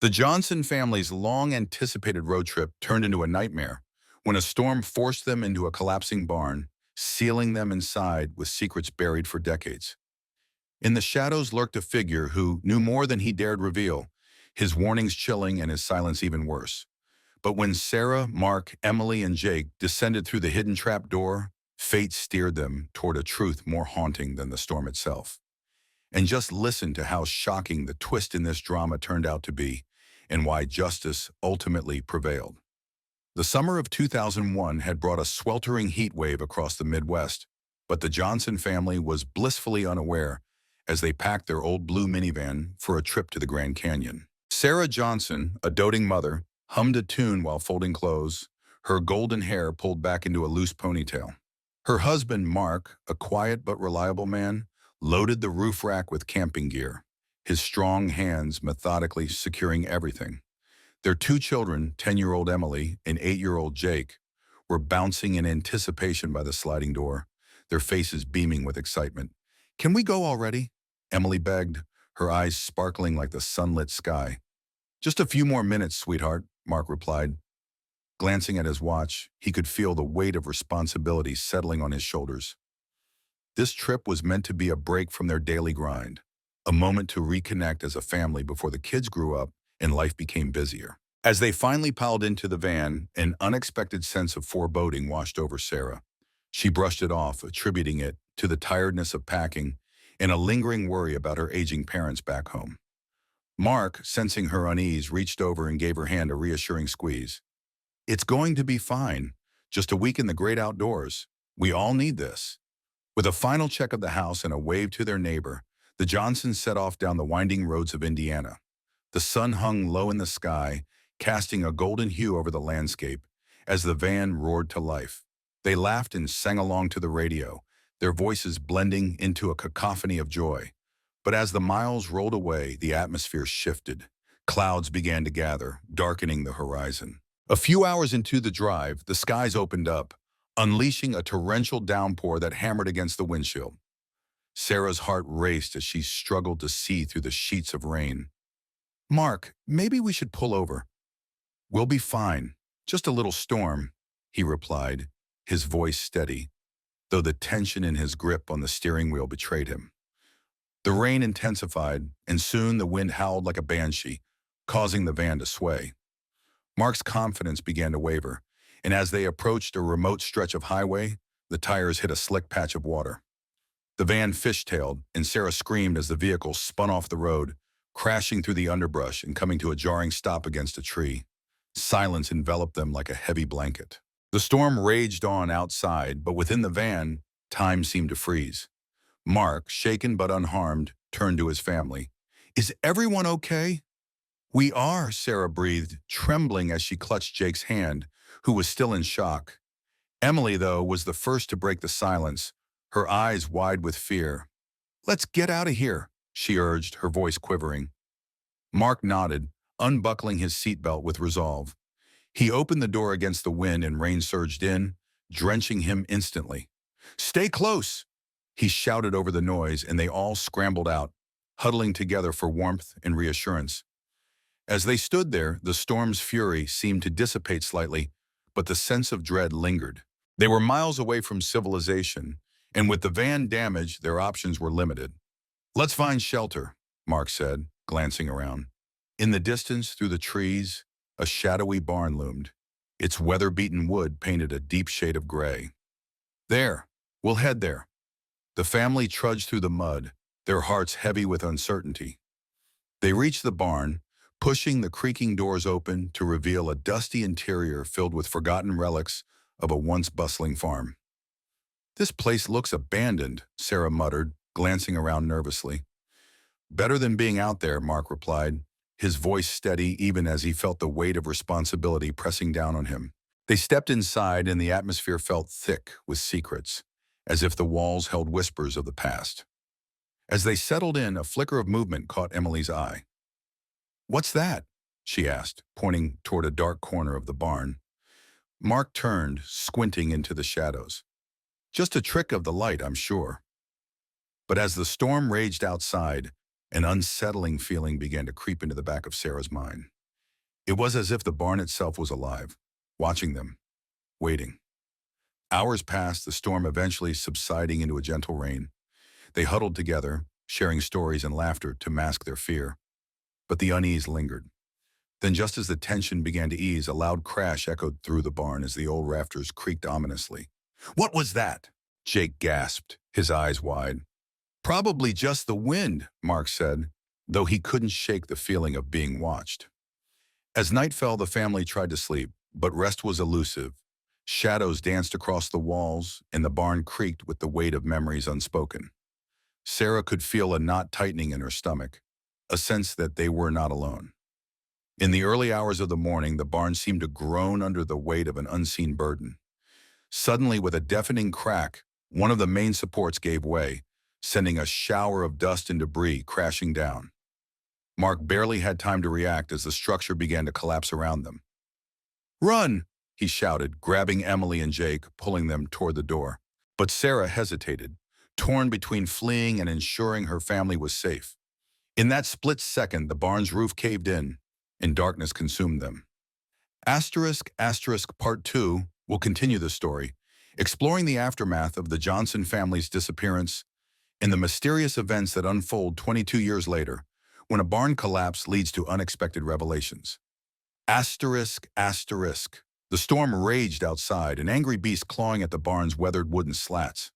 The Johnson family's long-anticipated road trip turned into a nightmare when a storm forced them into a collapsing barn, sealing them inside with secrets buried for decades. In the shadows lurked a figure who knew more than he dared reveal, his warnings chilling and his silence even worse. But when Sarah, Mark, Emily, and Jake descended through the hidden trap door, fate steered them toward a truth more haunting than the storm itself. And just listen to how shocking the twist in this drama turned out to be, and why justice ultimately prevailed. The summer of 2001 had brought a sweltering heat wave across the Midwest, but the Johnson family was blissfully unaware as they packed their old blue minivan for a trip to the Grand Canyon. Sarah Johnson, a doting mother, hummed a tune while folding clothes, her golden hair pulled back into a loose ponytail. Her husband, Mark, a quiet but reliable man, loaded the roof rack with camping gear, his strong hands methodically securing everything. Their two children, 10-year-old Emily and 8-year-old Jake, were bouncing in anticipation by the sliding door, their faces beaming with excitement. "Can we go already?" Emily begged, her eyes sparkling like the sunlit sky. "Just a few more minutes, sweetheart," Mark replied. Glancing at his watch, he could feel the weight of responsibility settling on his shoulders. This trip was meant to be a break from their daily grind, a moment to reconnect as a family before the kids grew up and life became busier. As they finally piled into the van, an unexpected sense of foreboding washed over Sarah. She brushed it off, attributing it to the tiredness of packing and a lingering worry about her aging parents back home. Mark, sensing her unease, reached over and gave her hand a reassuring squeeze. "It's going to be fine. Just a week in the great outdoors. We all need this." With a final check of the house and a wave to their neighbor, the Johnsons set off down the winding roads of Indiana. The sun hung low in the sky, casting a golden hue over the landscape as the van roared to life. They laughed and sang along to the radio, their voices blending into a cacophony of joy. But as the miles rolled away, the atmosphere shifted. Clouds began to gather, darkening the horizon. A few hours into the drive, the skies opened up, unleashing a torrential downpour that hammered against the windshield. Sarah's heart raced as she struggled to see through the sheets of rain. "Mark, maybe we should pull over." "We'll be fine. Just a little storm," he replied, his voice steady, though the tension in his grip on the steering wheel betrayed him. The rain intensified, and soon the wind howled like a banshee, causing the van to sway. Mark's confidence began to waver, and as they approached a remote stretch of highway, the tires hit a slick patch of water. The van fishtailed, and Sarah screamed as the vehicle spun off the road, crashing through the underbrush and coming to a jarring stop against a tree. Silence enveloped them like a heavy blanket. The storm raged on outside, but within the van, time seemed to freeze. Mark, shaken but unharmed, turned to his family. "Is everyone okay?" "We are," Sarah breathed, trembling as she clutched Jake's hand, who was still in shock. Emily, though, was the first to break the silence, her eyes wide with fear. "Let's get out of here," she urged, her voice quivering. Mark nodded, unbuckling his seatbelt with resolve. He opened the door against the wind and rain surged in, drenching him instantly. "Stay close!" He shouted over the noise, and they all scrambled out, huddling together for warmth and reassurance. As they stood there, the storm's fury seemed to dissipate slightly, but the sense of dread lingered. They were miles away from civilization, and with the van damaged, their options were limited. "Let's find shelter," Mark said, glancing around. In the distance, through the trees, a shadowy barn loomed, its weather-beaten wood painted a deep shade of gray. "There, we'll head there." The family trudged through the mud, their hearts heavy with uncertainty. They reached the barn, pushing the creaking doors open to reveal a dusty interior filled with forgotten relics of a once bustling farm. "This place looks abandoned," Sarah muttered, glancing around nervously. "Better than being out there," Mark replied, his voice steady even as he felt the weight of responsibility pressing down on him. They stepped inside and the atmosphere felt thick with secrets, as if the walls held whispers of the past. As they settled in, a flicker of movement caught Emily's eye. "What's that?" she asked, pointing toward a dark corner of the barn. Mark turned, squinting into the shadows. "Just a trick of the light, I'm sure." But as the storm raged outside, An unsettling feeling began to creep into the back of Sarah's mind. It was as if the barn itself was alive, watching them, waiting. Hours passed, the storm eventually subsiding into a gentle rain. They huddled together, sharing stories and laughter to mask their fear. But the unease lingered. Then just as the tension began to ease, a loud crash echoed through the barn as the old rafters creaked ominously. "What was that?" Jake gasped, his eyes wide. "Probably just the wind," Mark said, though he couldn't shake the feeling of being watched. As night fell, the family tried to sleep, but rest was elusive. Shadows danced across the walls, and the barn creaked with the weight of memories unspoken. Sarah could feel a knot tightening in her stomach, a sense that they were not alone. In the early hours of the morning, the barn seemed to groan under the weight of an unseen burden. Suddenly, with a deafening crack, one of the main supports gave way, sending a shower of dust and debris crashing down. Mark barely had time to react as the structure began to collapse around them. "Run!" he shouted, grabbing Emily and Jake, pulling them toward the door. But Sarah hesitated, torn between fleeing and ensuring her family was safe. In that split second, the barn's roof caved in, and darkness consumed them. Part 2 will continue the story, exploring the aftermath of the Johnson family's disappearance and the mysterious events that unfold 22 years later, when a barn collapse leads to unexpected revelations. The storm raged outside, an angry beast clawing at the barn's weathered wooden slats.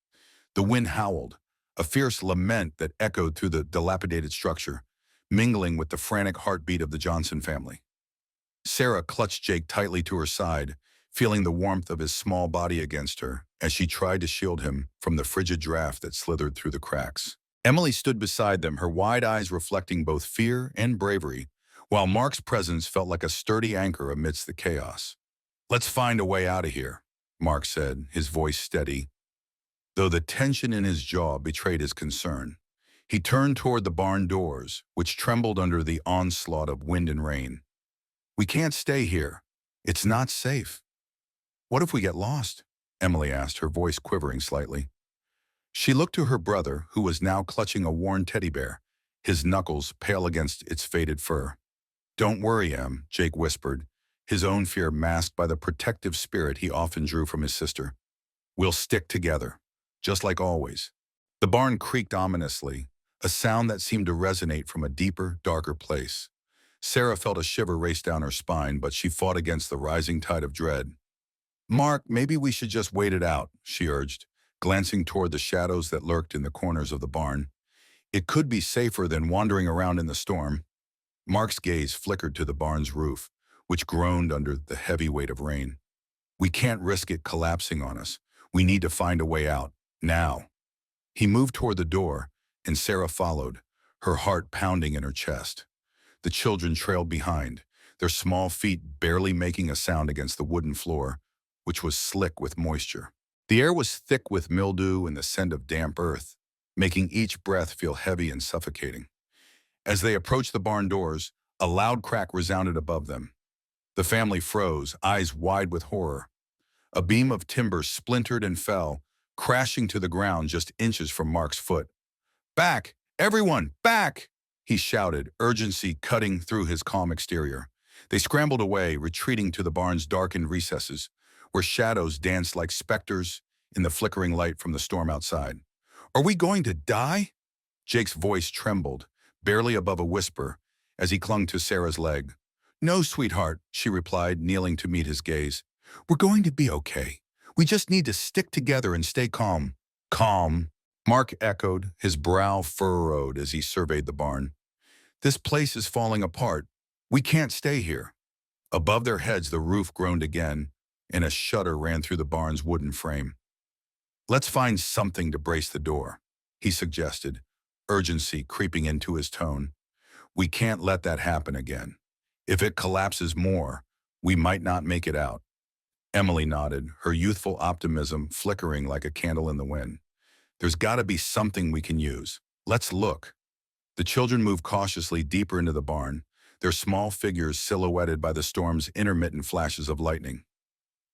The wind howled, a fierce lament that echoed through the dilapidated structure, mingling with the frantic heartbeat of the Johnson family. Sarah clutched Jake tightly to her side, feeling the warmth of his small body against her as she tried to shield him from the frigid draft that slithered through the cracks. Emily stood beside them, her wide eyes reflecting both fear and bravery, while Mark's presence felt like a sturdy anchor amidst the chaos. "Let's find a way out of here," Mark said, his voice steady, though the tension in his jaw betrayed his concern. He turned toward the barn doors, which trembled under the onslaught of wind and rain. "We can't stay here. It's not safe." "What if we get lost?" Emily asked, her voice quivering slightly. She looked to her brother, who was now clutching a worn teddy bear, his knuckles pale against its faded fur. "Don't worry, Em," Jake whispered, his own fear masked by the protective spirit he often drew from his sister. "We'll stick together, just like always." The barn creaked ominously, a sound that seemed to resonate from a deeper, darker place. Sarah felt a shiver race down her spine, but she fought against the rising tide of dread. "Mark, maybe we should just wait it out," she urged, glancing toward the shadows that lurked in the corners of the barn. "It could be safer than wandering around in the storm." Mark's gaze flickered to the barn's roof, which groaned under the heavy weight of rain. "We can't risk it collapsing on us. We need to find a way out, now." He moved toward the door, and Sarah followed, her heart pounding in her chest. The children trailed behind, their small feet barely making a sound against the wooden floor, which was slick with moisture. The air was thick with mildew and the scent of damp earth, making each breath feel heavy and suffocating. As they approached the barn doors, a loud crack resounded above them. The family froze, eyes wide with horror. A beam of timber splintered and fell, crashing to the ground just inches from Mark's foot. "Back! Everyone, back!" he shouted, urgency cutting through his calm exterior. They scrambled away, retreating to the barn's darkened recesses, where shadows danced like specters in the flickering light from the storm outside. "Are we going to die?" Jake's voice trembled, barely above a whisper, as he clung to Sarah's leg. "No, sweetheart," she replied, kneeling to meet his gaze. "We're going to be okay. We just need to stick together and stay calm." "Calm," Mark echoed, his brow furrowed as he surveyed the barn. "This place is falling apart. We can't stay here." Above their heads, the roof groaned again, and a shudder ran through the barn's wooden frame. "Let's find something to brace the door," he suggested, urgency creeping into his tone. "We can't let that happen again. If it collapses more, we might not make it out." Emily nodded, her youthful optimism flickering like a candle in the wind. "There's got to be something we can use. Let's look." The children moved cautiously deeper into the barn, their small figures silhouetted by the storm's intermittent flashes of lightning.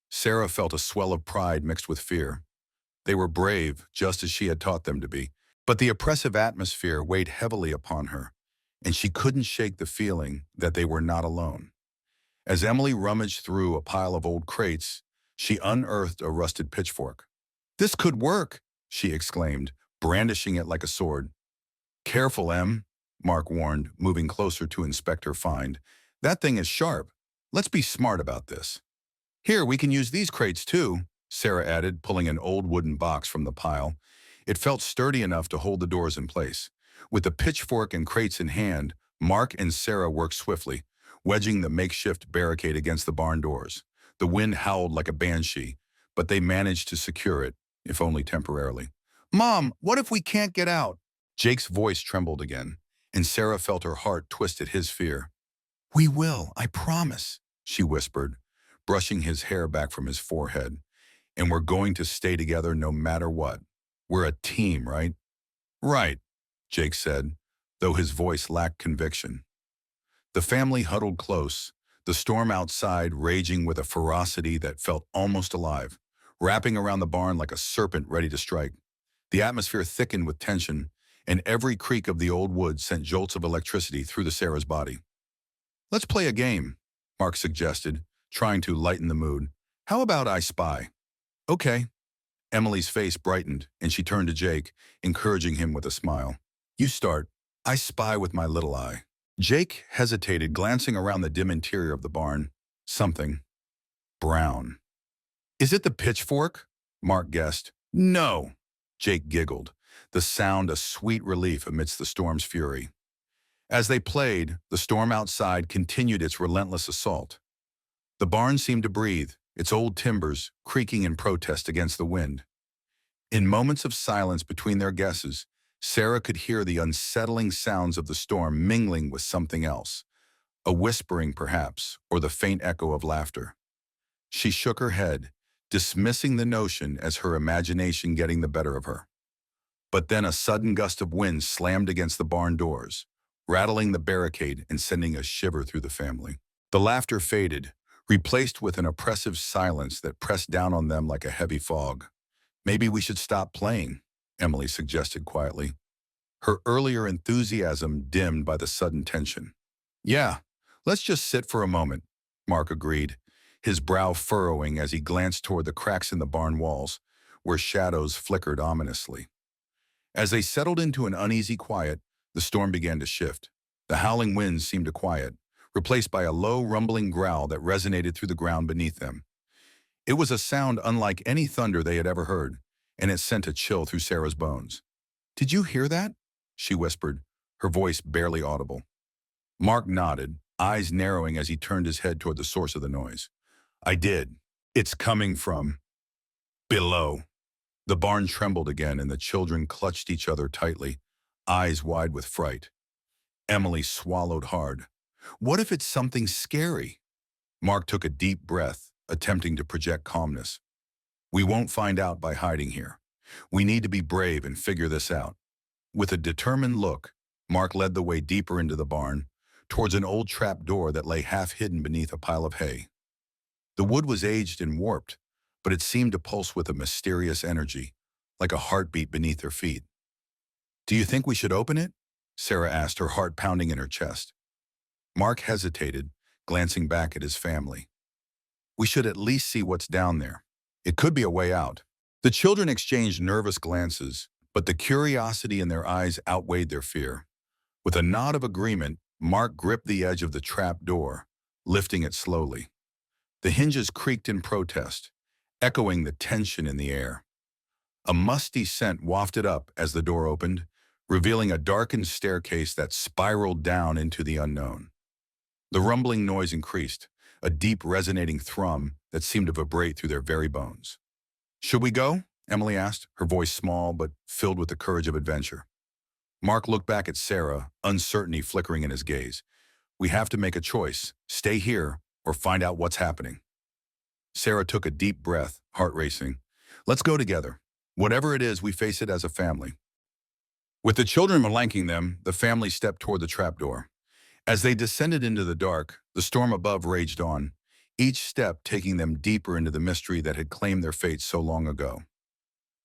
Sarah felt a swell of pride mixed with fear. They were brave, just as she had taught them to be, but the oppressive atmosphere weighed heavily upon her, and she couldn't shake the feeling that they were not alone. As Emily rummaged through a pile of old crates, she unearthed a rusted pitchfork. "This could work," she exclaimed, brandishing it like a sword. "Careful, Em," Mark warned, moving closer to inspect her find. "That thing is sharp. Let's be smart about this." "Here, we can use these crates too," Sarah added, pulling an old wooden box from the pile. It felt sturdy enough to hold the doors in place. With the pitchfork and crates in hand, Mark and Sarah worked swiftly, wedging the makeshift barricade against the barn doors. The wind howled like a banshee, but they managed to secure it, if only temporarily. "Mom, what if we can't get out?" Jake's voice trembled again, and Sarah felt her heart twist at his fear. "We will, I promise," she whispered, brushing his hair back from his forehead. "And we're going to stay together no matter what. We're a team, right?" "Right," Jake said, though his voice lacked conviction. The family huddled close, the storm outside raging with a ferocity that felt almost alive, wrapping around the barn like a serpent ready to strike. The atmosphere thickened with tension, and every creak of the old wood sent jolts of electricity through the Sarah's body. "Let's play a game," Mark suggested, trying to lighten the mood. "How about I Spy?" "Okay." Emily's face brightened, and she turned to Jake, encouraging him with a smile. "You start. I spy with my little eye." Jake hesitated, glancing around the dim interior of the barn. Something brown. "Is it the pitchfork?" Mark guessed. "No," Jake giggled, the sound a sweet relief amidst the storm's fury. As they played, the storm outside continued its relentless assault. The barn seemed to breathe, its old timbers creaking in protest against the wind. In moments of silence between their guesses, Sarah could hear the unsettling sounds of the storm mingling with something else, a whispering perhaps, or the faint echo of laughter. She shook her head, dismissing the notion as her imagination getting the better of her. But then a sudden gust of wind slammed against the barn doors, rattling the barricade and sending a shiver through the family. The laughter faded, replaced with an oppressive silence that pressed down on them like a heavy fog. "Maybe we should stop playing," Emily suggested quietly, her earlier enthusiasm dimmed by the sudden tension. "Yeah, let's just sit for a moment," Mark agreed, his brow furrowing as he glanced toward the cracks in the barn walls, where shadows flickered ominously. As they settled into an uneasy quiet, the storm began to shift. The howling winds seemed to quiet, replaced by a low, rumbling growl that resonated through the ground beneath them. It was a sound unlike any thunder they had ever heard, and it sent a chill through Sarah's bones. "Did you hear that?" she whispered, her voice barely audible. Mark nodded, eyes narrowing as he turned his head toward the source of the noise. "I did. It's coming from below." The barn trembled again, and the children clutched each other tightly, eyes wide with fright. Emily swallowed hard. "What if it's something scary?" Mark took a deep breath, attempting to project calmness. "We won't find out by hiding here. We need to be brave and figure this out." With a determined look, Mark led the way deeper into the barn, towards an old trap door that lay half hidden beneath a pile of hay. The wood was aged and warped, but it seemed to pulse with a mysterious energy, like a heartbeat beneath their feet. "Do you think we should open it?" Sarah asked, her heart pounding in her chest. Mark hesitated, glancing back at his family. "We should at least see what's down there. It could be a way out." The children exchanged nervous glances, but the curiosity in their eyes outweighed their fear. With a nod of agreement, Mark gripped the edge of the trap door, lifting it slowly. The hinges creaked in protest, echoing the tension in the air. A musty scent wafted up as the door opened, revealing a darkened staircase that spiraled down into the unknown. The rumbling noise increased, a deep resonating thrum that seemed to vibrate through their very bones. "Should we go?" Emily asked, her voice small but filled with the courage of adventure. Mark looked back at Sarah, uncertainty flickering in his gaze. "We have to make a choice, stay here or find out what's happening." Sarah took a deep breath, heart racing. "Let's go together. Whatever it is, we face it as a family." With the children flanking them, the family stepped toward the trapdoor. As they descended into the dark, the storm above raged on, each step taking them deeper into the mystery that had claimed their fate so long ago.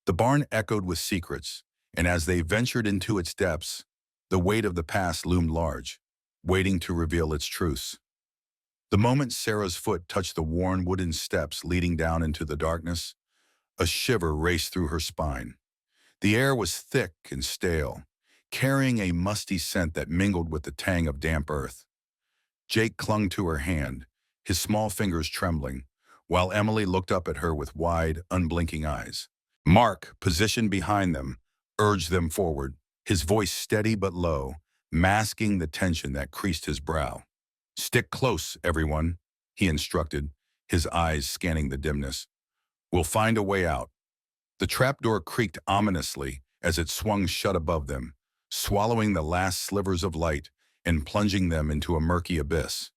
The barn echoed with secrets, and as they ventured into its depths, The weight of the past loomed large, waiting to reveal its truths. The moment Sarah's foot touched the worn wooden steps leading down into the darkness, a shiver raced through her spine. The air was thick and stale, carrying a musty scent that mingled with the tang of damp earth. Jake clung to her hand, his small fingers trembling, while Emily looked up at her with wide, unblinking eyes. Mark, positioned behind them, urged them forward, his voice steady but low, masking the tension that creased his brow. "Stick close, everyone," he instructed, his eyes scanning the dimness. "We'll find a way out." The trapdoor creaked ominously as it swung shut above them, swallowing the last slivers of light and plunging them into a murky abyss.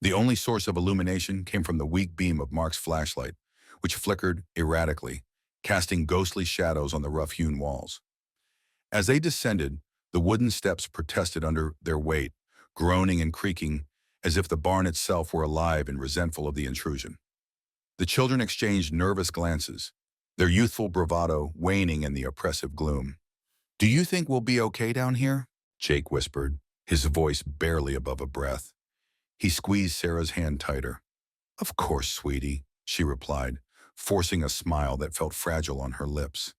The only source of illumination came from the weak beam of Mark's flashlight, which flickered erratically, casting ghostly shadows on the rough-hewn walls. As they descended, the wooden steps protested under their weight, groaning and creaking as if the barn itself were alive and resentful of the intrusion. The children exchanged nervous glances, their youthful bravado waning in the oppressive gloom. "Do you think we'll be okay down here?" Jake whispered, his voice barely above a breath. He squeezed Sarah's hand tighter. "Of course, sweetie," she replied, forcing a smile that felt fragile on her lips.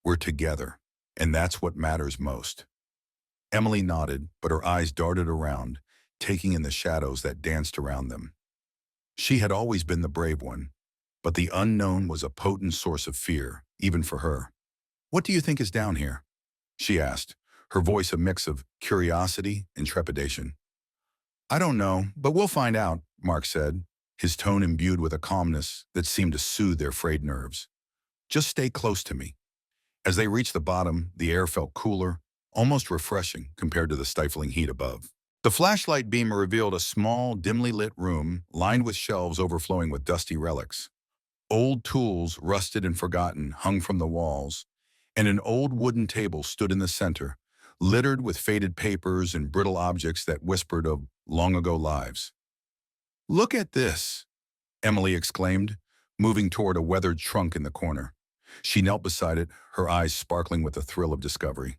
"We're together, and that's what matters most." Emily nodded, but her eyes darted around, taking in the shadows that danced around them. She had always been the brave one, but the unknown was a potent source of fear, even for her. "What do you think is down here?" she asked, her voice a mix of curiosity and trepidation. "I don't know, but we'll find out," Mark said, his tone imbued with a calmness that seemed to soothe their frayed nerves. "Just stay close to me." As they reached the bottom, the air felt cooler, almost refreshing compared to the stifling heat above. The flashlight beam revealed a small, dimly lit room lined with shelves overflowing with dusty relics. Old tools, rusted and forgotten, hung from the walls, and an old wooden table stood in the center, littered with faded papers and brittle objects that whispered of long-ago lives. "Look at this," Emily exclaimed, moving toward a weathered trunk in the corner. She knelt beside it, her eyes sparkling with the thrill of discovery.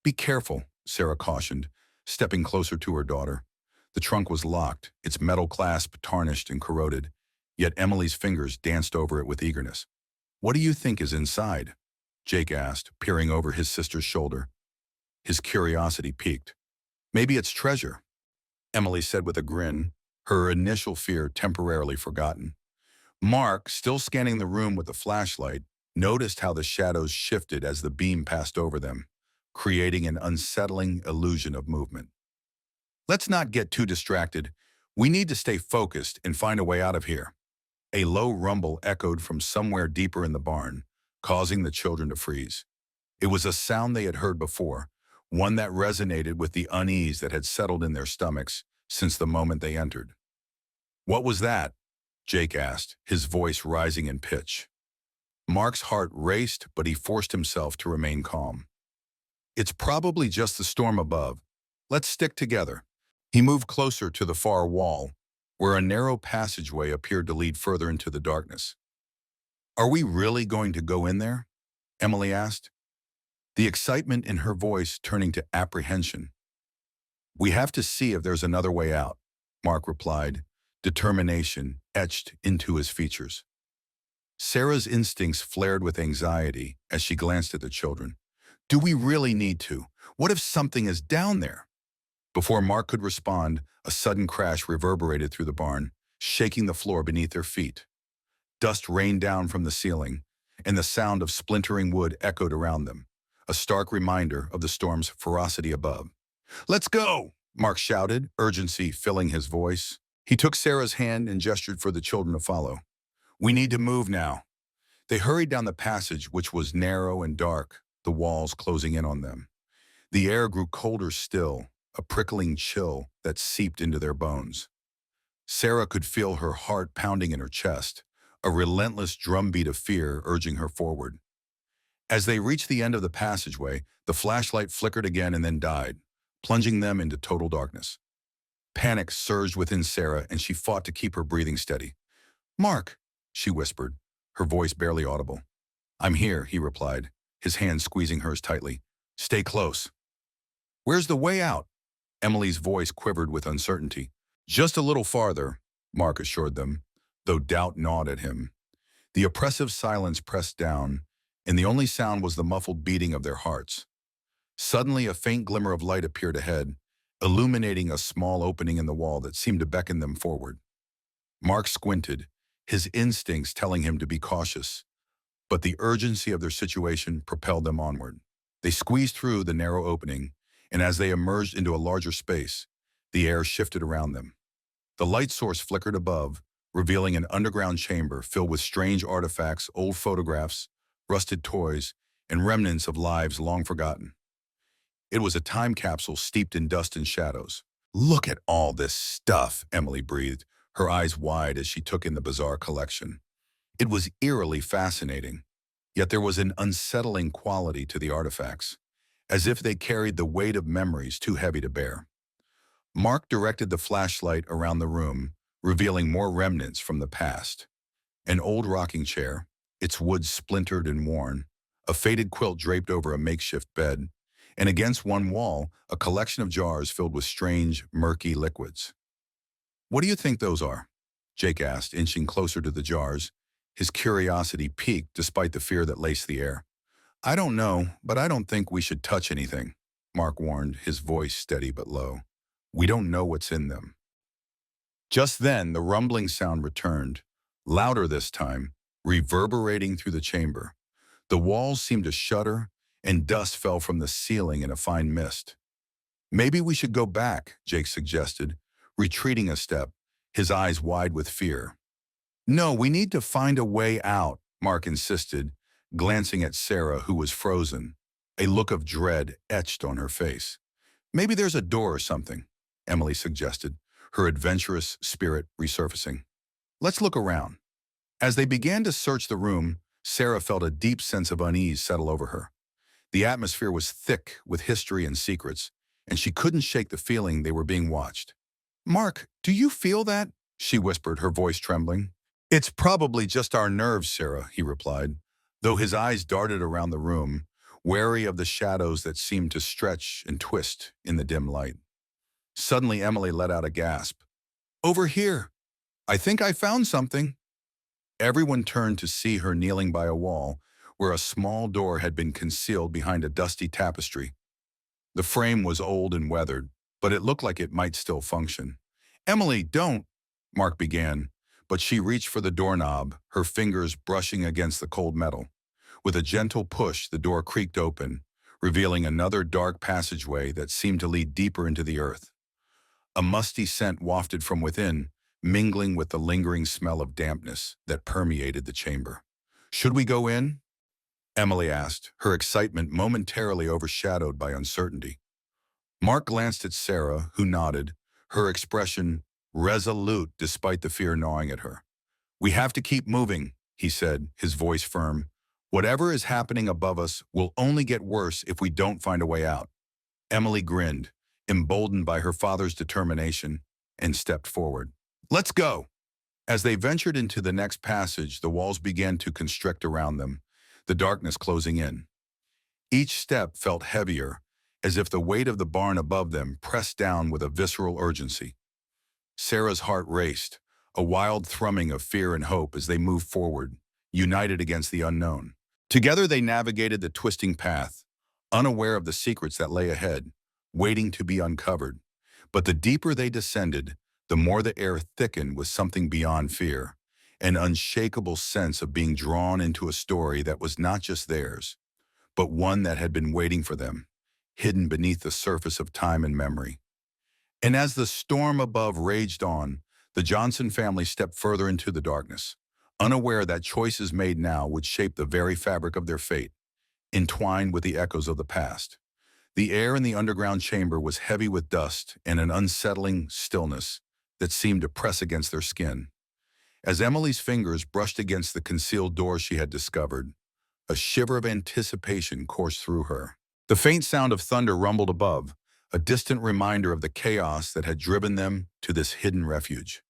"Be careful," Sarah cautioned, stepping closer to her daughter. The trunk was locked, its metal clasp tarnished and corroded, yet Emily's fingers danced over it with eagerness. "What do you think is inside?" Jake asked, peering over his sister's shoulder. His curiosity piqued. "Maybe it's treasure," Emily said with a grin, her initial fear temporarily forgotten. Mark, still scanning the room with the flashlight, noticed how the shadows shifted as the beam passed over them, creating an unsettling illusion of movement. "Let's not get too distracted. We need to stay focused and find a way out of here." A low rumble echoed from somewhere deeper in the barn, causing the children to freeze. It was a sound they had heard before, one that resonated with the unease that had settled in their stomachs since the moment they entered. "What was that?" Jake asked, his voice rising in pitch. Mark's heart raced, but he forced himself to remain calm. "It's probably just the storm above. Let's stick together." He moved closer to the far wall, where a narrow passageway appeared to lead further into the darkness. "Are we really going to go in there?" Emily asked, the excitement in her voice turning to apprehension. "We have to see if there's another way out," Mark replied, determination etched into his features. Sarah's instincts flared with anxiety as she glanced at the children. "Do we really need to? What if something is down there?" Before Mark could respond, a sudden crash reverberated through the barn, shaking the floor beneath their feet. Dust rained down from the ceiling, and the sound of splintering wood echoed around them, a stark reminder of the storm's ferocity above. "Let's go!" Mark shouted, urgency filling his voice. He took Sarah's hand and gestured for the children to follow. "We need to move now." They hurried down the passage, which was narrow and dark, the walls closing in on them. The air grew colder still, a prickling chill that seeped into their bones. Sarah could feel her heart pounding in her chest, a relentless drumbeat of fear urging her forward. As they reached the end of the passageway, the flashlight flickered again and then died, plunging them into total darkness. Panic surged within Sarah, and she fought to keep her breathing steady. "Mark," she whispered, her voice barely audible. "I'm here," he replied, his hand squeezing hers tightly. "Stay close." Where's the way out? Emily's voice quivered with uncertainty. Just a little farther, Mark assured them, though doubt gnawed at him. The oppressive silence pressed down, and the only sound was the muffled beating of their hearts. Suddenly, a faint glimmer of light appeared ahead, illuminating a small opening in the wall that seemed to beckon them forward. Mark squinted, his instincts telling him to be cautious, but the urgency of their situation propelled them onward. They squeezed through the narrow opening, and as they emerged into a larger space, the air shifted around them. The light source flickered above, revealing an underground chamber filled with strange artifacts, old photographs, rusted toys, and remnants of lives long forgotten. It was a time capsule steeped in dust and shadows. Look at all this stuff, Emily breathed, her eyes wide as she took in the bizarre collection. It was eerily fascinating, yet there was an unsettling quality to the artifacts, as if they carried the weight of memories too heavy to bear. Mark directed the flashlight around the room, revealing more remnants from the past. An old rocking chair, its wood splintered and worn, a faded quilt draped over a makeshift bed, and against one wall, a collection of jars filled with strange, murky liquids. What do you think those are? Jake asked, inching closer to the jars, his curiosity piqued despite the fear that laced the air. I don't know, but I don't think we should touch anything, Mark warned, his voice steady but low. We don't know what's in them. Just then, the rumbling sound returned, louder this time, reverberating through the chamber. The walls seemed to shudder, and dust fell from the ceiling in a fine mist. Maybe we should go back, Jake suggested, retreating a step, his eyes wide with fear. No, we need to find a way out, Mark insisted, glancing at Sarah, who was frozen, a look of dread etched on her face. Maybe there's a door or something, Emily suggested, her adventurous spirit resurfacing. Let's look around. As they began to search the room, Sarah felt a deep sense of unease settle over her. The atmosphere was thick with history and secrets, and she couldn't shake the feeling they were being watched. Mark, do you feel that? She whispered, her voice trembling. It's probably just our nerves, Sarah, he replied, though his eyes darted around the room, wary of the shadows that seemed to stretch and twist in the dim light. Suddenly, Emily let out a gasp. Over here! I think I found something. Everyone turned to see her kneeling by a wall, where a small door had been concealed behind a dusty tapestry. The frame was old and weathered, but it looked like it might still function. Emily, don't, Mark began, but she reached for the doorknob, her fingers brushing against the cold metal. With a gentle push, the door creaked open, revealing another dark passageway that seemed to lead deeper into the earth. A musty scent wafted from within, mingling with the lingering smell of dampness that permeated the chamber. Should we go in? Emily asked, her excitement momentarily overshadowed by uncertainty. Mark glanced at Sarah, who nodded, her expression resolute despite the fear gnawing at her. We have to keep moving, he said, his voice firm. Whatever is happening above us will only get worse if we don't find a way out. Emily grinned, emboldened by her father's determination, and stepped forward. Let's go! As they ventured into the next passage, the walls began to constrict around them, the darkness closing in. Each step felt heavier, as if the weight of the barn above them pressed down with a visceral urgency. Sarah's heart raced, a wild thrumming of fear and hope as they moved forward, united against the unknown. Together they navigated the twisting path, unaware of the secrets that lay ahead, waiting to be uncovered. But the deeper they descended, the more the air thickened with something beyond fear, an unshakable sense of being drawn into a story that was not just theirs, but one that had been waiting for them, hidden beneath the surface of time and memory. And as the storm above raged on, the Johnson family stepped further into the darkness, unaware that choices made now would shape the very fabric of their fate, entwined with the echoes of the past. The air in the underground chamber was heavy with dust and an unsettling stillness that seemed to press against their skin. As Emily's fingers brushed against the concealed door she had discovered, a shiver of anticipation coursed through her. The faint sound of thunder rumbled above, a distant reminder of the chaos that had driven them to this hidden refuge.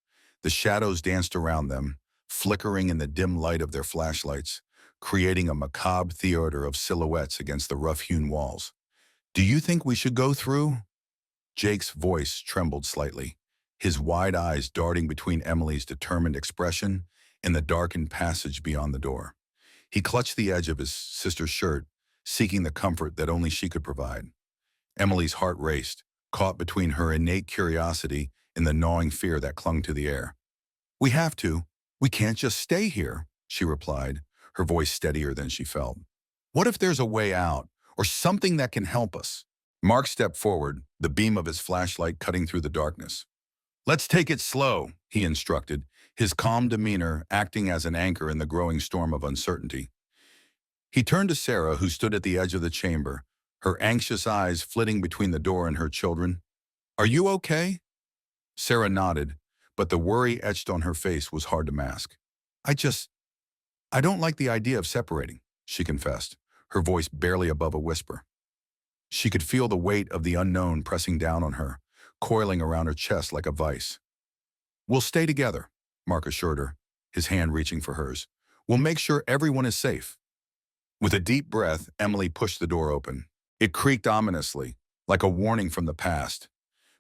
The shadows danced around them, flickering in the dim light of their flashlights, creating a macabre theater of silhouettes against the rough-hewn walls. Do you think we should go through? Jake's voice trembled slightly, his wide eyes darting between Emily's determined expression and the darkened passage beyond the door. He clutched the edge of his sister's shirt, seeking the comfort that only she could provide. Emily's heart raced, caught between her innate curiosity and the gnawing fear that clung to the air. We have to. We can't just stay here, she replied, her voice steadier than she felt. What if there's a way out, or something that can help us? Mark stepped forward, the beam of his flashlight cutting through the darkness. Let's take it slow, he instructed, his calm demeanor acting as an anchor in the growing storm of uncertainty. He turned to Sarah, who stood at the edge of the chamber, her anxious eyes flitting between the door and her children. Are you okay? Sarah nodded, but the worry etched on her face was hard to mask. I don't like the idea of separating, she confessed, her voice barely above a whisper. She could feel the weight of the unknown pressing down on her, coiling around her chest like a vice. We'll stay together, Mark assured her, his hand reaching for hers. We'll make sure everyone is safe. With a deep breath, Emily pushed the door open. It creaked ominously, like a warning from the past.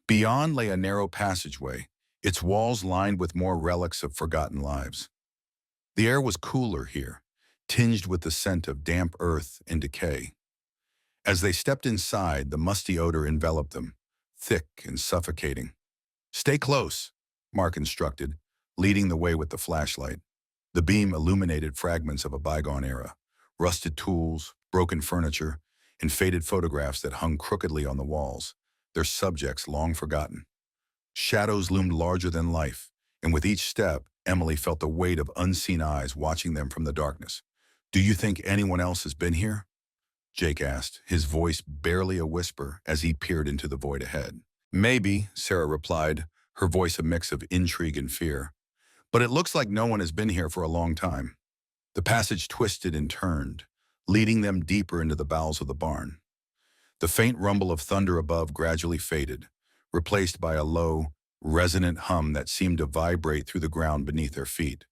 Beyond lay a narrow passageway, its walls lined with more relics of forgotten lives. The air was cooler here, tinged with the scent of damp earth and decay. As they stepped inside, the musty odor enveloped them, thick and suffocating. Stay close, Mark instructed, leading the way with the flashlight. The beam illuminated fragments of a bygone era, rusted tools, broken furniture, and faded photographs that hung crookedly on the walls, their subjects long forgotten. Shadows loomed larger than life, and with each step, Emily felt the weight of unseen eyes watching them from the darkness. Do you think anyone else has been here? Jake asked, his voice barely a whisper as he peered into the void ahead. Maybe, Sarah replied, her voice a mix of intrigue and fear. But it looks like no one has been here for a long time. The passage twisted and turned, leading them deeper into the bowels of the barn. The faint rumble of thunder above gradually faded, replaced by a low, resonant hum that seemed to vibrate through the ground beneath their feet.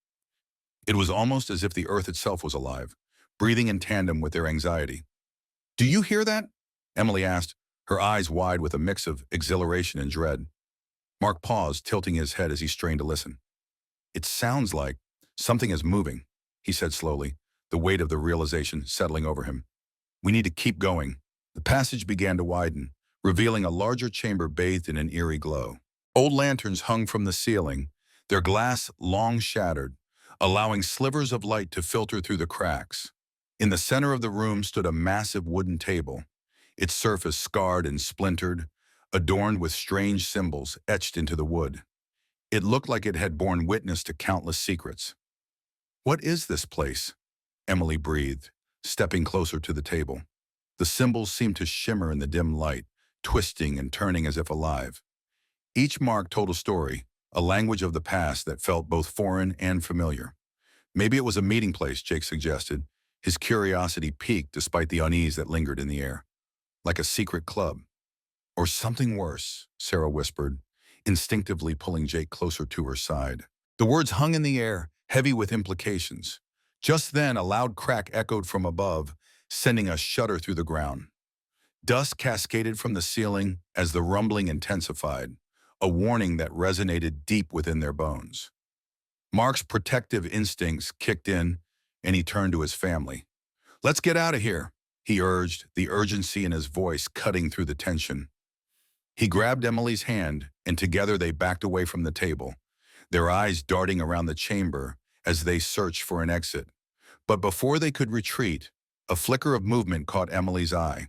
It was almost as if the earth itself was alive, breathing in tandem with their anxiety. Do you hear that? Emily asked, her eyes wide with a mix of exhilaration and dread. Mark paused, tilting his head as he strained to listen. It sounds like something is moving, he said slowly, the weight of the realization settling over him. We need to keep going. The passage began to widen, revealing a larger chamber bathed in an eerie glow. Old lanterns hung from the ceiling, their glass long shattered, allowing slivers of light to filter through the cracks. In the center of the room stood a massive wooden table, its surface scarred and splintered, adorned with strange symbols etched into the wood. It looked like it had borne witness to countless secrets. What is this place? Emily breathed, stepping closer to the table. The symbols seemed to shimmer in the dim light, twisting and turning as if alive. Each mark told a story, a language of the past that felt both foreign and familiar. Maybe it was a meeting place, Jake suggested, his curiosity piqued despite the unease that lingered in the air. Like a secret club. Or something worse, Sarah whispered, instinctively pulling Jake closer to her side. The words hung in the air, heavy with implications. Just then, a loud crack echoed from above, sending a shudder through the ground. Dust cascaded from the ceiling as the rumbling intensified, a warning that resonated deep within their bones. Mark's protective instincts kicked in, and he turned to his family. Let's get out of here, he urged, the urgency in his voice cutting through the tension. He grabbed Emily's hand, and together they backed away from the table, their eyes darting around the chamber as they searched for an exit. But before they could retreat, a flicker of movement caught Emily's eye.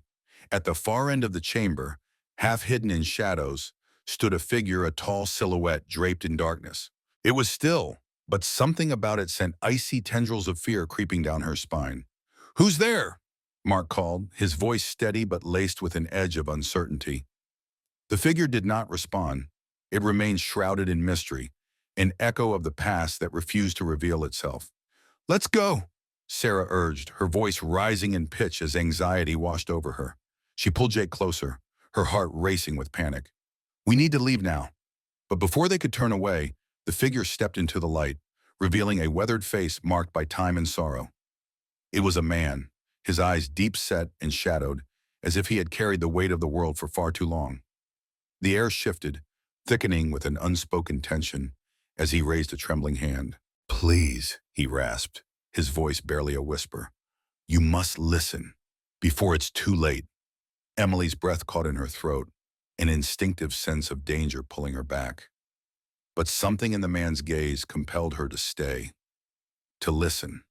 At the far end of the chamber, half hidden in shadows, stood a figure, a tall silhouette draped in darkness. It was still, but something about it sent icy tendrils of fear creeping down her spine. Who's there? Mark called, his voice steady but laced with an edge of uncertainty. The figure did not respond. It remained shrouded in mystery, an echo of the past that refused to reveal itself. Let's go, Sarah urged, her voice rising in pitch as anxiety washed over her. She pulled Jake closer, her heart racing with panic. We need to leave now. But before they could turn away, the figure stepped into the light, revealing a weathered face marked by time and sorrow. It was a man, his eyes deep-set and shadowed, as if he had carried the weight of the world for far too long. The air shifted, thickening with an unspoken tension as he raised a trembling hand. "Please," he rasped, his voice barely a whisper. "You must listen, before it's too late." Emily's breath caught in her throat, an instinctive sense of danger pulling her back. But something in the man's gaze compelled her to stay, to listen.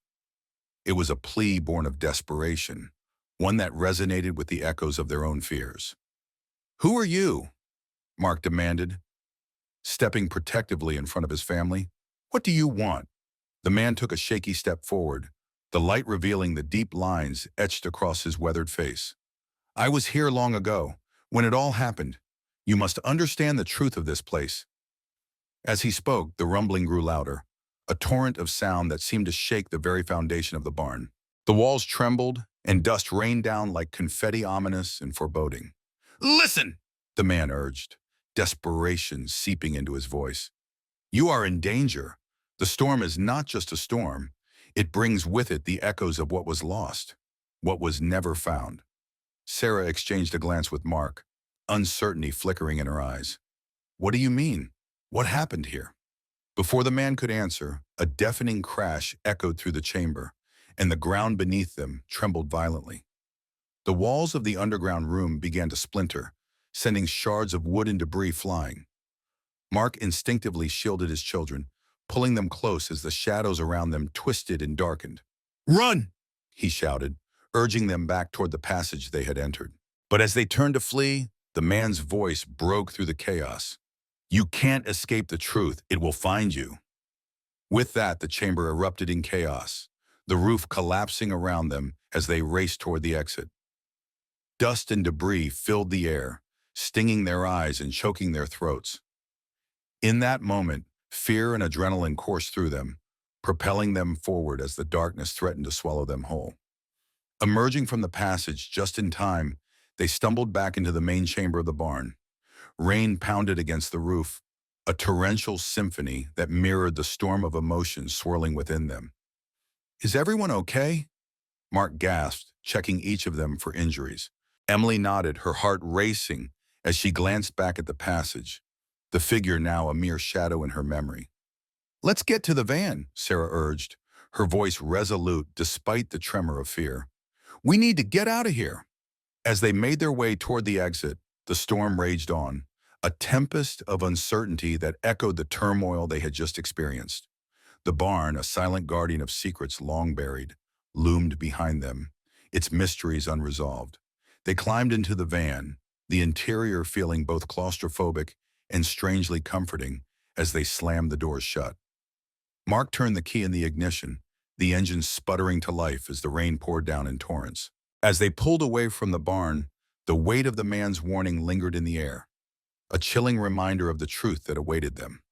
It was a plea born of desperation, one that resonated with the echoes of their own fears. "Who are you?" Mark demanded, stepping protectively in front of his family. "What do you want?" The man took a shaky step forward, the light revealing the deep lines etched across his weathered face. "I was here long ago, when it all happened. You must understand the truth of this place." As he spoke, the rumbling grew louder, a torrent of sound that seemed to shake the very foundation of the barn. The walls trembled, and dust rained down like confetti, ominous and foreboding. "Listen!" the man urged, desperation seeping into his voice. "You are in danger. The storm is not just a storm. It brings with it the echoes of what was lost, what was never found." Sarah exchanged a glance with Mark, uncertainty flickering in her eyes. "What do you mean? What happened here?" Before the man could answer, a deafening crash echoed through the chamber, and the ground beneath them trembled violently. The walls of the underground room began to splinter, sending shards of wood and debris flying. Mark instinctively shielded his children, pulling them close as the shadows around them twisted and darkened. "Run!" he shouted, urging them back toward the passage they had entered. But as they turned to flee, the man's voice broke through the chaos. "You can't escape the truth. It will find you." With that, the chamber erupted in chaos, the roof collapsing around them as they raced toward the exit. Dust and debris filled the air, stinging their eyes and choking their throats. In that moment, fear and adrenaline coursed through them, propelling them forward as the darkness threatened to swallow them whole. Emerging from the passage just in time, they stumbled back into the main chamber of the barn. Rain pounded against the roof, a torrential symphony that mirrored the storm of emotions swirling within them. "Is everyone okay?" Mark gasped, checking each of them for injuries. Emily nodded, her heart racing as she glanced back at the passage, the figure now a mere shadow in her memory. "Let's get to the van," Sarah urged, her voice resolute despite the tremor of fear. "We need to get out of here." As they made their way toward the exit, the storm raged on, a tempest of uncertainty that echoed the turmoil they had just experienced. The barn, a silent guardian of secrets long buried, loomed behind them, its mysteries unresolved. They climbed into the van, the interior feeling both claustrophobic and strangely comforting as they slammed the doors shut. Mark turned the key in the ignition, the engine sputtering to life as the rain poured down in torrents. As they pulled away from the barn, the weight of the man's warning lingered in the air, a chilling reminder of the truth that awaited them.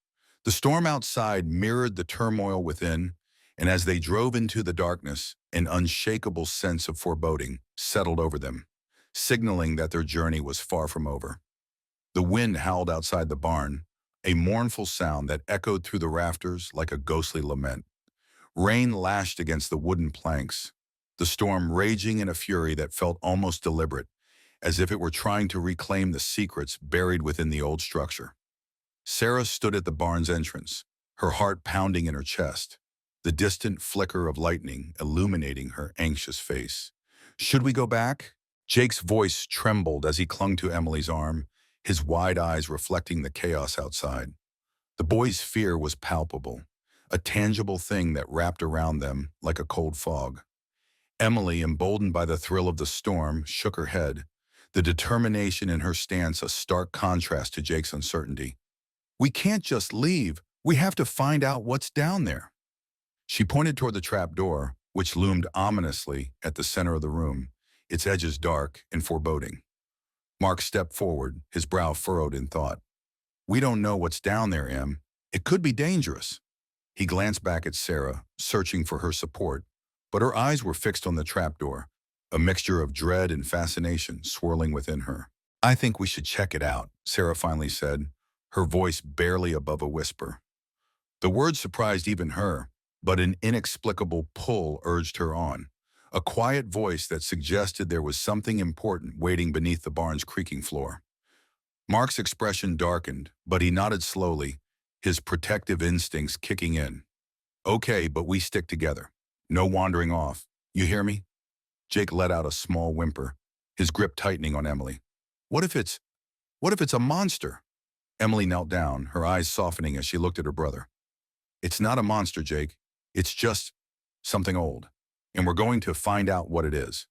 The storm outside mirrored the turmoil within, and as they drove into the darkness, an unshakable sense of foreboding settled over them, signaling that their journey was far from over. The wind howled outside the barn, a mournful sound that echoed through the rafters like a ghostly lament. Rain lashed against the wooden planks, the storm raging in a fury that felt almost deliberate, as if it were trying to reclaim the secrets buried within the old structure. Sarah stood at the barn's entrance, her heart pounding in her chest, the distant flicker of lightning illuminating her anxious face. "Should we go back?" Jake's voice trembled as he clung to Emily's arm, his wide eyes reflecting the chaos outside. The boy's fear was palpable, a tangible thing that wrapped around them like a cold fog. Emily, emboldened by the thrill of the storm, shook her head, the determination in her stance a stark contrast to Jake's uncertainty. "We can't just leave. We have to find out what's down there." She pointed toward the trap door, which loomed ominously at the center of the room, its edges dark and foreboding. Mark stepped forward, his brow furrowed in thought. "We don't know what's down there, Em. It could be dangerous." He glanced back at Sarah, searching for her support, but her eyes were fixed on the trapdoor, a mixture of dread and fascination swirling within her. "I think we should check it out," Sarah finally said, her voice barely above a whisper. The words surprised even her, but an inexplicable pull urged her on, a quiet voice that suggested there was something important waiting beneath the barn's creaking floor. Mark's expression darkened, but he nodded slowly, his protective instincts kicking in. Okay, but we stick together. No wandering off. You hear me? Jake let out a small whimper, his grip tightening on Emily. What if it's, what if it's a monster? Emily knelt down, her eyes softening as she looked at her brother. It's not a monster, Jake. It's just something old, and we're going to find out what it is.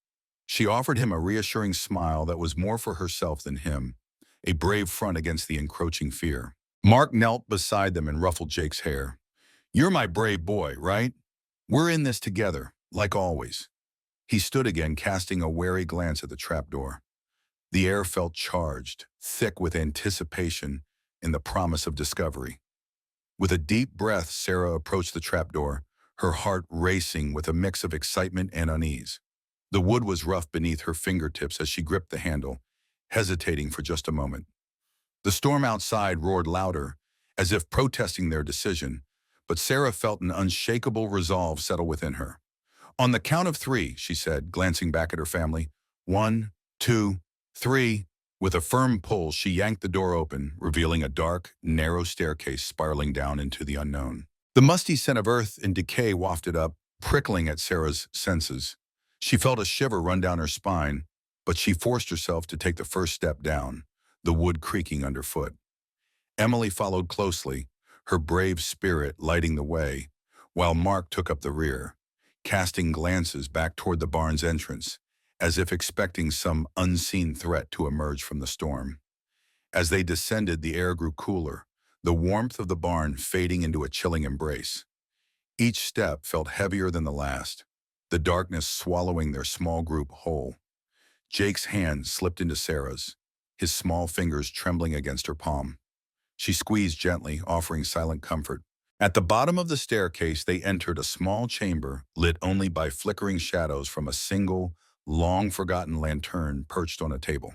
She offered him a reassuring smile that was more for herself than him, a brave front against the encroaching fear. Mark knelt beside them and ruffled Jake's hair. You're my brave boy, right? We're in this together, like always. He stood again, casting a wary glance at the trapdoor. The air felt charged, thick with anticipation and the promise of discovery. With a deep breath, Sarah approached the trapdoor, her heart racing with a mix of excitement and unease. The wood was rough beneath her fingertips as she gripped the handle, hesitating for just a moment. The storm outside roared louder, as if protesting their decision, but Sarah felt an unshakable resolve settle within her. On the count of three, she said, glancing back at her family. 1, 2, 3. With a firm pull, she yanked the door open, revealing a dark, narrow staircase spiraling down into the unknown. The musty scent of earth and decay wafted up, prickling at Sarah's senses. She felt a shiver run down her spine, but she forced herself to take the first step down, the wood creaking underfoot. Emily followed closely, her brave spirit lighting the way, while Mark took up the rear, casting glances back toward the barn's entrance, as if expecting some unseen threat to emerge from the storm. As they descended, the air grew cooler, the warmth of the barn fading into a chilling embrace. Each step felt heavier than the last, the darkness swallowing their small group whole. Jake's hand slipped into Sarah's, his small fingers trembling against her palm. She squeezed gently, offering silent comfort. At the bottom of the staircase, they entered a small chamber lit only by flickering shadows from a single, long-forgotten lantern perched on a table.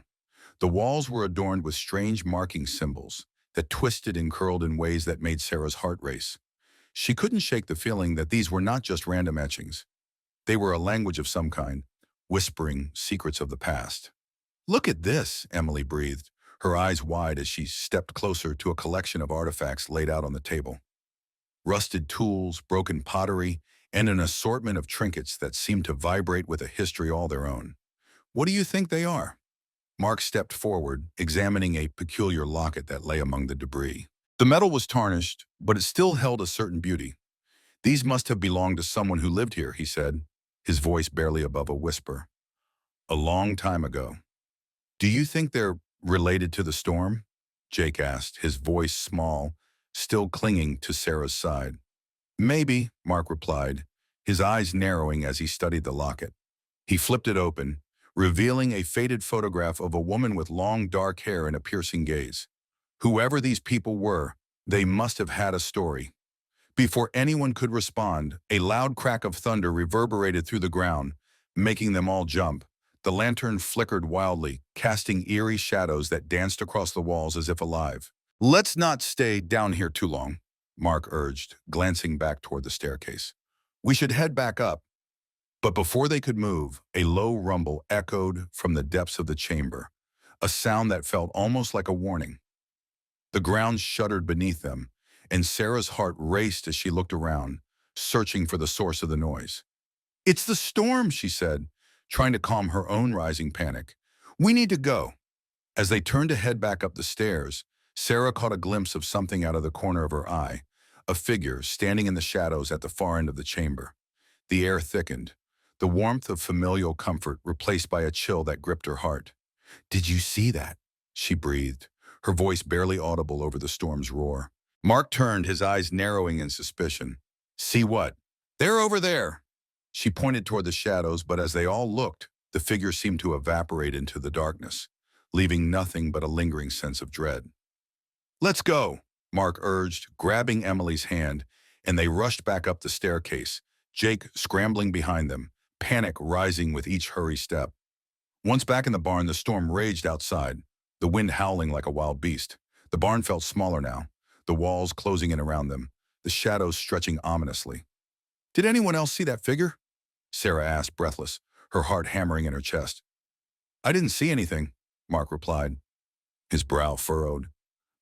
The walls were adorned with strange marking symbols that twisted and curled in ways that made Sarah's heart race. She couldn't shake the feeling that these were not just random etchings. They were a language of some kind, whispering secrets of the past. Look at this, Emily breathed, her eyes wide as she stepped closer to a collection of artifacts laid out on the table. Rusted tools, broken pottery, and an assortment of trinkets that seemed to vibrate with a history all their own. What do you think they are? Mark stepped forward, examining a peculiar locket that lay among the debris. The metal was tarnished, but it still held a certain beauty. These must have belonged to someone who lived here, he said, his voice barely above a whisper. A long time ago. Do you think they're related to the storm? Jake asked, his voice small, still clinging to Sarah's side. Maybe, Mark replied, his eyes narrowing as he studied the locket. He flipped it open, revealing a faded photograph of a woman with long dark hair and a piercing gaze. Whoever these people were, they must have had a story. Before anyone could respond, a loud crack of thunder reverberated through the ground, making them all jump. The lantern flickered wildly, casting eerie shadows that danced across the walls as if alive. Let's not stay down here too long, Mark urged, glancing back toward the staircase. We should head back up. But before they could move, a low rumble echoed from the depths of the chamber, a sound that felt almost like a warning. The ground shuddered beneath them, and Sarah's heart raced as she looked around, searching for the source of the noise. It's the storm, she said, trying to calm her own rising panic. We need to go. As they turned to head back up the stairs, Sarah caught a glimpse of something out of the corner of her eye, a figure standing in the shadows at the far end of the chamber. The air thickened, the warmth of familial comfort replaced by a chill that gripped her heart. Did you see that? She breathed, her voice barely audible over the storm's roar. Mark turned, his eyes narrowing in suspicion. See what? They're over there. She pointed toward the shadows, but as they all looked, the figure seemed to evaporate into the darkness, leaving nothing but a lingering sense of dread. Let's go, Mark urged, grabbing Emily's hand, and they rushed back up the staircase, Jake scrambling behind them, panic rising with each hurried step. Once back in the barn, the storm raged outside, the wind howling like a wild beast. The barn felt smaller now, the walls closing in around them, the shadows stretching ominously. Did anyone else see that figure? Sarah asked, breathless, her heart hammering in her chest. I didn't see anything, Mark replied, his brow furrowed.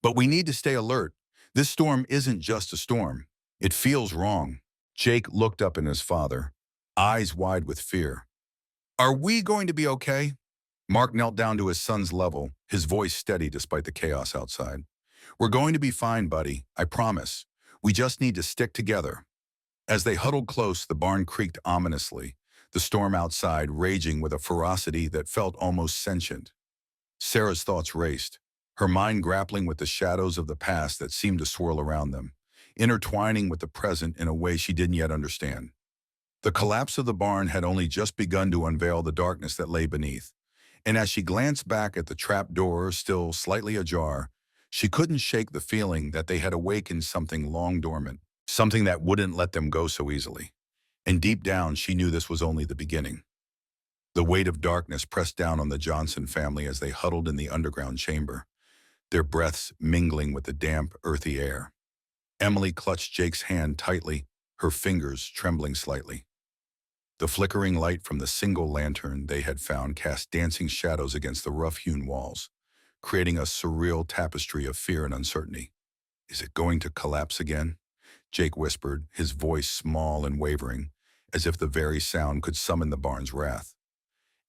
But we need to stay alert. This storm isn't just a storm. It feels wrong. Jake looked up at his father, eyes wide with fear. Are we going to be okay? Mark knelt down to his son's level, his voice steady despite the chaos outside. We're going to be fine, buddy, I promise. We just need to stick together. As they huddled close, the barn creaked ominously, the storm outside raging with a ferocity that felt almost sentient. Sarah's thoughts raced, her mind grappling with the shadows of the past that seemed to swirl around them, intertwining with the present in a way she didn't yet understand. The collapse of the barn had only just begun to unveil the darkness that lay beneath, and as she glanced back at the trap door still slightly ajar, she couldn't shake the feeling that they had awakened something long dormant, something that wouldn't let them go so easily. And deep down, she knew this was only the beginning. The weight of darkness pressed down on the Johnson family as they huddled in the underground chamber, their breaths mingling with the damp, earthy air. Emily clutched Jake's hand tightly, her fingers trembling slightly. The flickering light from the single lantern they had found cast dancing shadows against the rough-hewn walls, creating a surreal tapestry of fear and uncertainty. Is it going to collapse again? Jake whispered, his voice small and wavering, as if the very sound could summon the barn's wrath.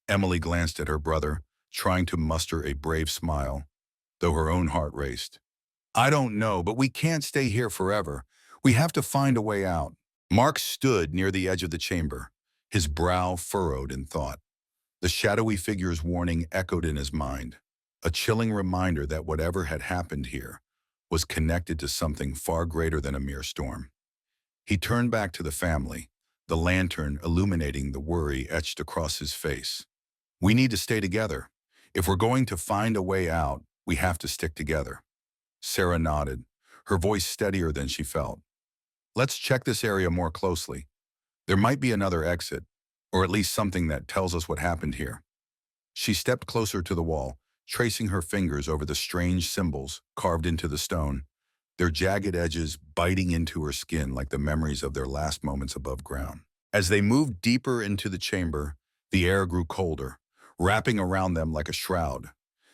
Emily glanced at her brother, trying to muster a brave smile, though her own heart raced. I don't know, but we can't stay here forever. We have to find a way out. Mark stood near the edge of the chamber, his brow furrowed in thought. The shadowy figure's warning echoed in his mind, a chilling reminder that whatever had happened here was connected to something far greater than a mere storm. He turned back to the family, the lantern illuminating the worry etched across his face. We need to stay together. If we're going to find a way out, we have to stick together. Sarah nodded, her voice steadier than she felt. Let's check this area more closely. There might be another exit, or at least something that tells us what happened here. She stepped closer to the wall, tracing her fingers over the strange symbols carved into the stone, their jagged edges biting into her skin like the memories of their last moments above ground. As they moved deeper into the chamber, the air grew colder, wrapping around them like a shroud.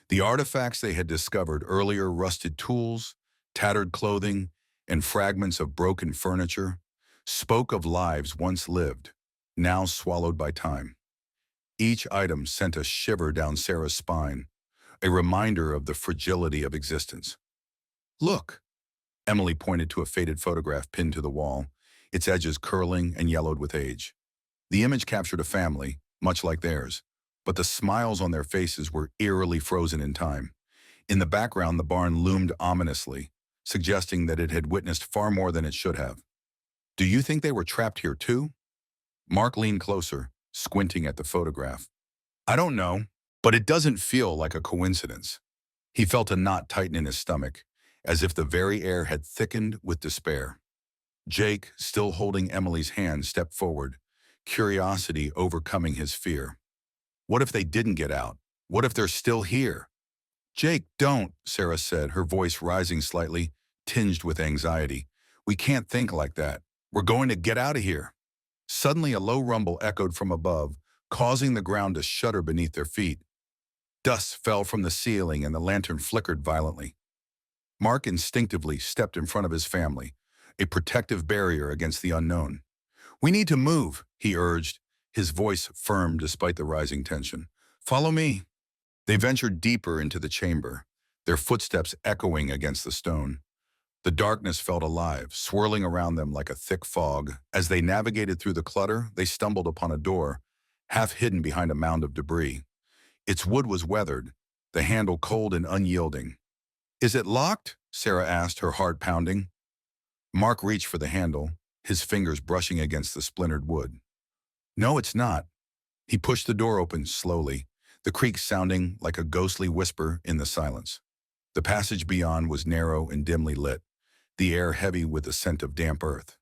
The artifacts they had discovered earlier, rusted tools, tattered clothing, and fragments of broken furniture, spoke of lives once lived, now swallowed by time. Each item sent a shiver down Sarah's spine, a reminder of the fragility of existence. Look, Emily pointed to a faded photograph pinned to the wall, its edges curling and yellowed with age. The image captured a family, much like theirs, but the smiles on their faces were eerily frozen in time. In the background, the barn loomed ominously, suggesting that it had witnessed far more than it should have. Do you think they were trapped here too? Mark leaned closer, squinting at the photograph. I don't know, but it doesn't feel like a coincidence. He felt a knot tighten in his stomach, as if the very air had thickened with despair. Jake, still holding Emily's hand, stepped forward, curiosity overcoming his fear. What if they didn't get out? What if they're still here? Jake, don't, Sarah said, her voice rising slightly, tinged with anxiety. We can't think like that. We're going to get out of here. Suddenly, a low rumble echoed from above, causing the ground to shudder beneath their feet. Dust fell from the ceiling and the lantern flickered violently. Mark instinctively stepped in front of his family, a protective barrier against the unknown. We need to move, he urged, his voice firm despite the rising tension. Follow me. They ventured deeper into the chamber, their footsteps echoing against the stone. The darkness felt alive, swirling around them like a thick fog. As they navigated through the clutter, they stumbled upon a door, half hidden behind a mound of debris. Its wood was weathered, the handle cold and unyielding. Is it locked? Sarah asked, her heart pounding. Mark reached for the handle, his fingers brushing against the splintered wood. No, it's not. He pushed the door open slowly, the creak sounding like a ghostly whisper in the silence. The passage beyond was narrow and dimly lit, the air heavy with the scent of damp earth.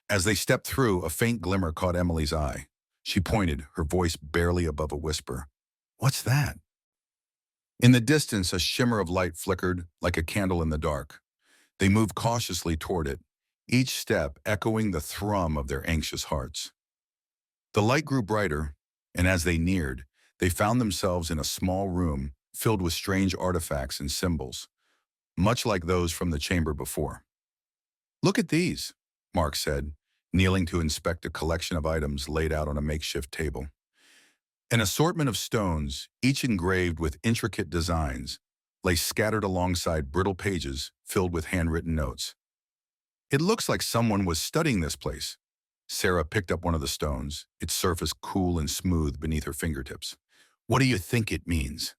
As they stepped through, a faint glimmer caught Emily's eye. She pointed, her voice barely above a whisper. What's that? In the distance, a shimmer of light flickered like a candle in the dark. They moved cautiously toward it, each step echoing the thrum of their anxious hearts. The light grew brighter, and as they neared, they found themselves in a small room filled with strange artifacts and symbols, much like those from the chamber before. "Look at these," Mark said, kneeling to inspect a collection of items laid out on a makeshift table. An assortment of stones, each engraved with intricate designs, lay scattered alongside brittle pages filled with handwritten notes. "It looks like someone was studying this place." Sarah picked up one of the stones, its surface cool and smooth beneath her fingertips. "What do you think it means?"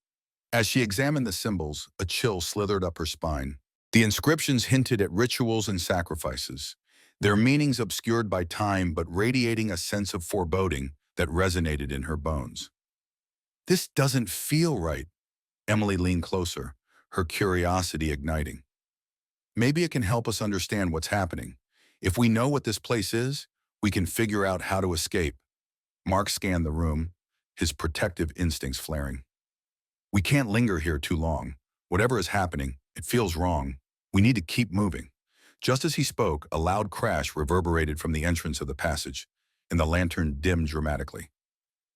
As she examined the symbols, a chill slithered up her spine. The inscriptions hinted at rituals and sacrifices, their meanings obscured by time but radiating a sense of foreboding that resonated in her bones. "This doesn't feel right." Emily leaned closer, her curiosity igniting. "Maybe it can help us understand what's happening. If we know what this place is, we can figure out how to escape." Mark scanned the room, his protective instincts flaring. "We can't linger here too long. Whatever is happening, it feels wrong. We need to keep moving." Just as he spoke, a loud crash reverberated from the entrance of the passage, and the lantern dimmed dramatically.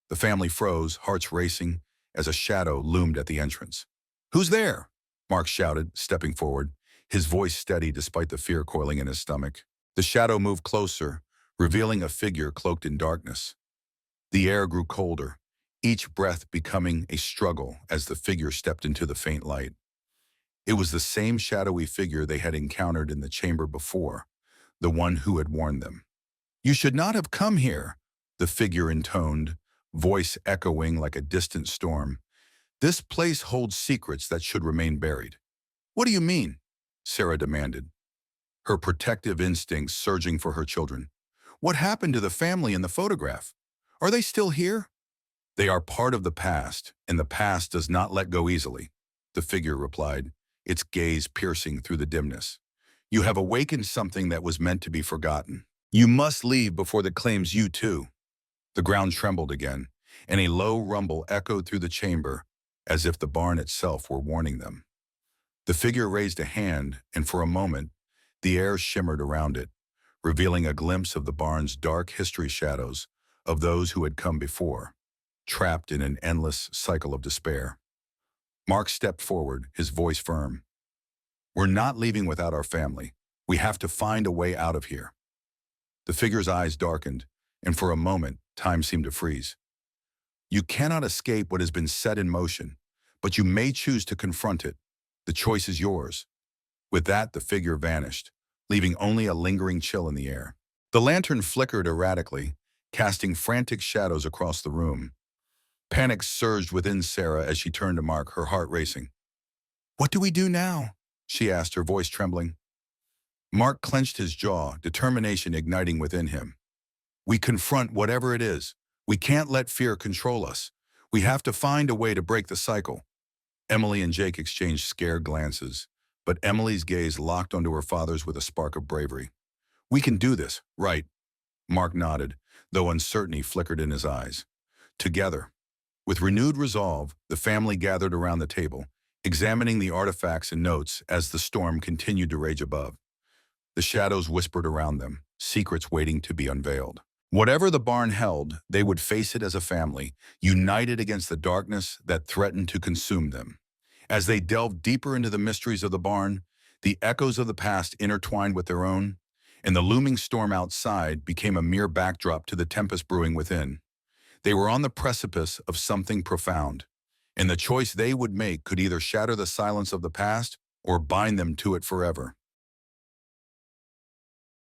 The family froze, hearts racing, as a shadow loomed at the entrance. "Who's there?" Mark shouted, stepping forward, his voice steady despite the fear coiling in his stomach. The shadow moved closer, revealing a figure cloaked in darkness. The air grew colder, each breath becoming a struggle as the figure stepped into the faint light. It was the same shadowy figure they had encountered in the chamber before, the one who had warned them. "You should not have come here," the figure intoned, voice echoing like a distant storm. "This place holds secrets that should remain buried." "What do you mean?" Sarah demanded, her protective instincts surging for her children. "What happened to the family in the photograph? Are they still here?" "They are part of the past, and the past does not let go easily," the figure replied, its gaze piercing through the dimness. "You have awakened something that was meant to be forgotten. You must leave before it claims you too." The ground trembled again, and a low rumble echoed through the chamber, as if the barn itself were warning them. The figure raised a hand, and for a moment, the air shimmered around it, revealing a glimpse of the barn's dark history shadows of those who had come before, trapped in an endless cycle of despair. Mark stepped forward, his voice firm. "We're not leaving without our family. We have to find a way out of here." The figure's eyes darkened, and for a moment, time seemed to freeze. "You cannot escape what has been set in motion, but you may choose to confront it. The choice is yours." With that, the figure vanished, leaving only a lingering chill in the air. The lantern flickered erratically, casting frantic shadows across the room. Panic surged within Sarah as she turned to Mark, her heart racing. "What do we do now?" she asked, her voice trembling. Mark clenched his jaw, determination igniting within him. "We confront whatever it is. We can't let fear control us. We have to find a way to break the cycle." Emily and Jake exchanged scared glances, but Emily's gaze locked onto her father's with a spark of bravery. "We can do this, right?" Mark nodded, though uncertainty flickered in his eyes. Together, with renewed resolve, the family gathered around the table, examining the artifacts and notes as the storm continued to rage above. The shadows whispered around them, secrets waiting to be unveiled. Whatever the barn held, they would face it as a family, united against the darkness that threatened to consume them. As they delved deeper into the mysteries of the barn, the echoes of the past intertwined with their own, and the looming storm outside became a mere backdrop to the tempest brewing within. They were on the precipice of something profound, and the choice they would make could either shatter the silence of the past or bind them to it forever.